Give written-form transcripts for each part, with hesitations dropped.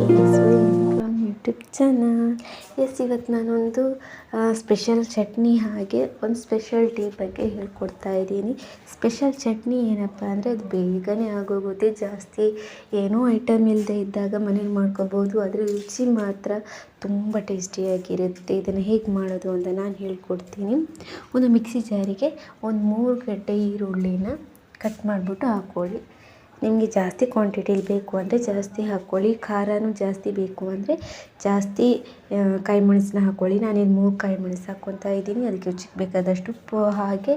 YouTube channel. ಇವತ್ತು ನಾನೊಂದು special chutney ಹಾಗೆ ಒಂದು ಸ್ಪೆಷಲ್ ಟೀ ಬಗ್ಗೆ ಹೇಳ್ಕೊಡ್ತಾ ಇದ್ದೀನಿ. ಸ್ಪೆಷಲ್ ಚಟ್ನಿ ಏನಪ್ಪ ಅಂದರೆ ಅದು ಬೇಗನೆ ಆಗೋಗುತ್ತೆ. ಜಾಸ್ತಿ ಏನೂ ಐಟಮ್ ಇಲ್ಲದೆ ಇದ್ದಾಗ ಮನೇಲಿ ಮಾಡ್ಕೋಬೋದು. ಅದರ ರುಚಿ ಮಾತ್ರ ತುಂಬ ಟೇಸ್ಟಿಯಾಗಿರುತ್ತೆ. ಇದನ್ನು ಹೇಗೆ ಮಾಡೋದು ಅಂತ ನಾನು ಹೇಳ್ಕೊಡ್ತೀನಿ. ಒಂದು ಮಿಕ್ಸಿ ಜಾರಿಗೆ ಒಂದು 3 ಗಡ್ಡೆ ಈರುಳ್ಳಿನ ಕಟ್ ಮಾಡಿಬಿಟ್ಟು ಹಾಕ್ಕೊಳ್ಳಿ. ನಿಮಗೆ ಜಾಸ್ತಿ ಕ್ವಾಂಟಿಟಿಲಿ ಬೇಕು ಅಂದರೆ ಜಾಸ್ತಿ ಹಾಕ್ಕೊಳ್ಳಿ. ಖಾರನೂ ಜಾಸ್ತಿ ಬೇಕು ಅಂದರೆ ಜಾಸ್ತಿ ಕಾಯಿ ಮೆಣಸನ್ನ ಹಾಕ್ಕೊಳ್ಳಿ. ನಾನಿಲ್ಲಿ 3 ಕಾಯಿ ಮೆಣಸು ಹಾಕ್ಕೊತಾ ಇದ್ದೀನಿ. ಅದಕ್ಕೆ ರುಚಿಗೆ ಬೇಕಾದಷ್ಟು ಉಪ್ಪು, ಹಾಗೆ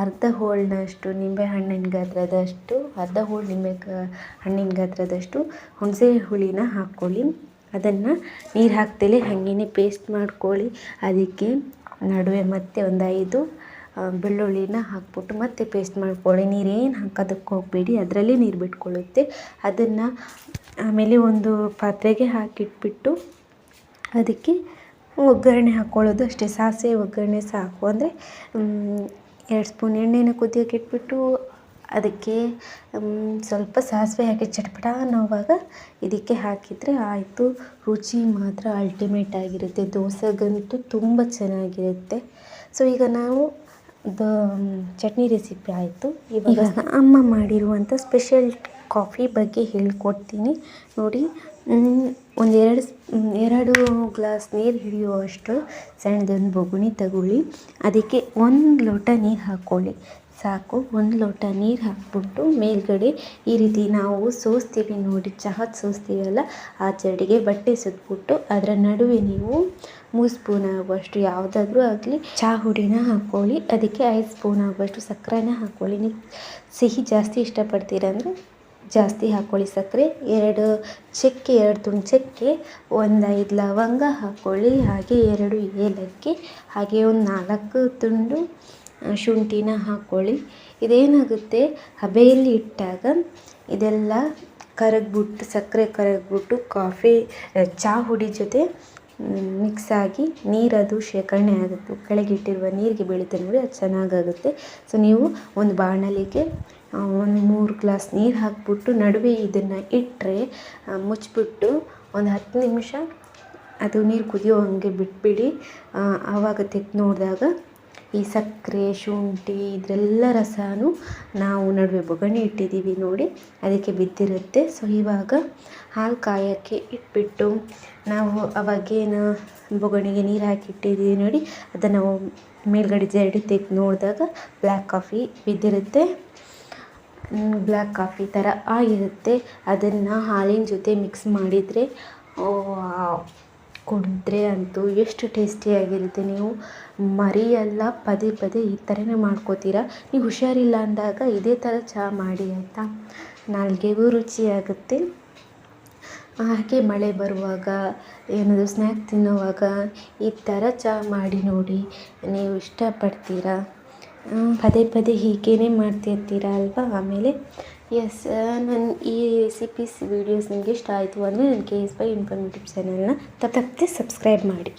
ಅರ್ಧ ಹೋಳಿನಷ್ಟು ನಿಂಬೆ ಹಣ್ಣಿನ ಗಾತ್ರದಷ್ಟು, ಅರ್ಧ ಹೋಳು ಹಣ್ಣಿನ ಗಾತ್ರದಷ್ಟು ಹುಣಸೆ ಹುಳಿನ ಹಾಕ್ಕೊಳ್ಳಿ. ಅದನ್ನು ನೀರು ಹಾಕ್ತಲೇ ಹಾಗೇ ಪೇಸ್ಟ್ ಮಾಡ್ಕೊಳ್ಳಿ. ಅದಕ್ಕೆ ನಡುವೆ ಮತ್ತೆ ಒಂದು 5 ಬೆಳ್ಳುಳ್ಳಿನ ಹಾಕ್ಬಿಟ್ಟು ಮತ್ತೆ ಪೇಸ್ಟ್ ಮಾಡ್ಕೊಳ್ಳಿ. ನೀರೇನು ಹಾಕೋದಕ್ಕೆ ಹೋಗಬೇಡಿ, ಅದರಲ್ಲೇ ನೀರು ಬಿಟ್ಕೊಳ್ಳುತ್ತೆ. ಅದನ್ನು ಆಮೇಲೆ ಒಂದು ಪಾತ್ರೆಗೆ ಹಾಕಿಟ್ಬಿಟ್ಟು ಅದಕ್ಕೆ ಒಗ್ಗರಣೆ ಹಾಕ್ಕೊಳ್ಳೋದು ಅಷ್ಟೇ. ಸಾಸಿವೆ ಒಗ್ಗರಣೆ ಸಾಕು. ಅಂದರೆ 2 ಸ್ಪೂನ್ ಎಣ್ಣೆನ ಕುದಿಯೋಕೆ ಇಟ್ಬಿಟ್ಟು ಅದಕ್ಕೆ ಸ್ವಲ್ಪ ಸಾಸಿವೆ ಹಾಕಿ ಚಟಪಟ ಅನ್ನೋವಾಗ ಇದಕ್ಕೆ ಹಾಕಿದರೆ ಆಯಿತು. ರುಚಿ ಮಾತ್ರ ಅಲ್ಟಿಮೇಟ್ ಆಗಿರುತ್ತೆ. ದೋಸೆಗಂತೂ ತುಂಬ ಚೆನ್ನಾಗಿರುತ್ತೆ. ಸೊ ಈಗ ನಾವು ಚಟ್ನಿ ರೆಸಿಪಿ ಆಯಿತು. ಇವಾಗ ಅಮ್ಮ ಮಾಡಿರುವಂಥ ಸ್ಪೆಷಲ್ ಕಾಫಿ ಬಗ್ಗೆ ಹೇಳ್ಕೊಡ್ತೀನಿ ನೋಡಿ. ಒಂದು 2 ಗ್ಲಾಸ್ ನೀರು ಹಿಡಿಯುವಷ್ಟು ಸಣ್ಣದೊಂದು ಬೊಗುಣಿ ತಗೊಳ್ಳಿ. ಅದಕ್ಕೆ 1 ಲೋಟ ನೀರು ಹಾಕ್ಕೊಳ್ಳಿ ಸಾಕು. 1 ಲೋಟ ನೀರು ಹಾಕ್ಬಿಟ್ಟು ಮೇಲ್ಗಡೆ ಈ ರೀತಿ ನಾವು ಸೋಸ್ತೀವಿ ನೋಡಿ, ಚಹಾದ ಸೋಸ್ತೀವಲ್ಲ ಆ ಜಡಿಗೆ ಬಟ್ಟೆ ಸುತ್ತಬಿಟ್ಟು ಅದರ ನಡುವೆ ನೀವು 3 ಸ್ಪೂನ್ ಆಗುವಷ್ಟು ಯಾವುದಾದ್ರೂ ಆಗಲಿ ಚಹಾ ಹುಡಿನ ಹಾಕ್ಕೊಳ್ಳಿ. ಅದಕ್ಕೆ 5 ಸ್ಪೂನ್ ಆಗುವಷ್ಟು ಸಕ್ಕರೆನ ಹಾಕ್ಕೊಳ್ಳಿ. ನೀವು ಸಿಹಿ ಜಾಸ್ತಿ ಇಷ್ಟಪಡ್ತೀರ ಅಂದರೆ ಜಾಸ್ತಿ ಹಾಕ್ಕೊಳ್ಳಿ ಸಕ್ಕರೆ. 2 ಚಕ್ಕೆ, 2 ತುಂಡು ಚಕ್ಕೆ, ಒಂದು 5 ಲವಂಗ ಹಾಕ್ಕೊಳ್ಳಿ. ಹಾಗೆ 2 ಏಲಕ್ಕಿ, ಹಾಗೆ ಒಂದು 4 ತುಂಡು ಶುಂಠಿನ ಹಾಕ್ಕೊಳ್ಳಿ. ಇದೇನಾಗುತ್ತೆ, ಹಬೆಯಲ್ಲಿ ಇಟ್ಟಾಗ ಇದೆಲ್ಲ ಕರಗ್ಬಿಟ್ಟು, ಸಕ್ಕರೆ ಕರಗ್ಬಿಟ್ಟು ಕಾಫಿ ಚಹಾ ಹುಡಿ ಜೊತೆ ಮಿಕ್ಸ್ ಆಗಿ ನೀರದು ಶೇಖರಣೆ ಆಗುತ್ತೆ. ಕೆಳಗಿಟ್ಟಿರುವ ನೀರಿಗೆ ಬೀಳುತ್ತೆ ನೋಡಿ, ಅದು ಚೆನ್ನಾಗಾಗುತ್ತೆ. ಸೊ ನೀವು ಒಂದು ಬಾಣಲಿಗೆ ಒಂದು 3 ಗ್ಲಾಸ್ ನೀರು ಹಾಕ್ಬಿಟ್ಟು ನಡುವೆ ಇದನ್ನು ಇಟ್ಟರೆ ಮುಚ್ಚಿಬಿಟ್ಟು ಒಂದು 10 ನಿಮಿಷ ಅದು ನೀರು ಕುದಿಯೋ ಹಂಗೆ ಬಿಟ್ಬಿಡಿ. ಆವಾಗ ತೆಗೆದು ನೋಡಿದಾಗ ಈ ಸಕ್ಕರೆ, ಶುಂಠಿ ಇದರೆಲ್ಲ ರಸನೂ ನಾವು ನಡುವೆ ಬೊಗಣಿ ಇಟ್ಟಿದ್ದೀವಿ ನೋಡಿ, ಅದಕ್ಕೆ ಬಿದ್ದಿರುತ್ತೆ. ಸೊ ಇವಾಗ ಹಾಲು ಕಾಯೋಕ್ಕೆ ಇಟ್ಬಿಟ್ಟು ನಾವು ಅವಾಗೇನು ಬೊಗಣಿಗೆ ನೀರು ಹಾಕಿ ಇಟ್ಟಿದ್ದೀವಿ ನೋಡಿ, ಅದನ್ನು ಮೇಲ್ಗಡೆ ಜರಡಿ ತೆಗೆದು ನೋಡಿದಾಗ ಬ್ಲ್ಯಾಕ್ ಕಾಫಿ ಬಿದ್ದಿರುತ್ತೆ. ಬ್ಲ್ಯಾಕ್ ಕಾಫಿ ಥರ ಆಗಿರುತ್ತೆ. ಅದನ್ನು ಹಾಲಿನ ಜೊತೆ ಮಿಕ್ಸ್ ಮಾಡಿದರೆ ಕುಡಿದ್ರೆ ಅಂತೂ ಎಷ್ಟು ಟೇಸ್ಟಿಯಾಗಿರುತ್ತೆ. ನೀವು ಮರಿಯೆಲ್ಲ ಪದೇ ಈ ಥರನೇ ಮಾಡ್ಕೋತೀರಾ. ನೀವು ಹುಷಾರಿಲ್ಲ ಅಂದಾಗ ಇದೇ ಥರ ಚಹಾ ಮಾಡಿ ಆಯಿತಾ, ನಾಲ್ಗೆಗೂ ರುಚಿಯಾಗುತ್ತೆ. ಹಾಗೆ ಮಳೆ ಬರುವಾಗ ಏನಾದರೂ ಸ್ನ್ಯಾಕ್ ತಿನ್ನುವಾಗ ಈ ಥರ ಚಹಾ ಮಾಡಿ ನೋಡಿ, ನೀವು ಇಷ್ಟಪಡ್ತೀರಾ. ಪದೇ ಹೀಗೇ ಮಾಡ್ತಿರ್ತೀರ ಅಲ್ವಾ. ಆಮೇಲೆ ನನ್ನ ಈ ರೆಸಿಪೀಸ್ ವೀಡಿಯೋಸ್ ನಿಮಗೆ ಇಷ್ಟ ಆಯಿತು ಅಂದರೆ ನನ್ನ KS by ಇನ್ಫಾರ್ಮೇಟಿವ್ ಚಾನಲ್ನ ತಪ್ಪದೆ ಸಬ್ಸ್ಕ್ರೈಬ್ ಮಾಡಿ.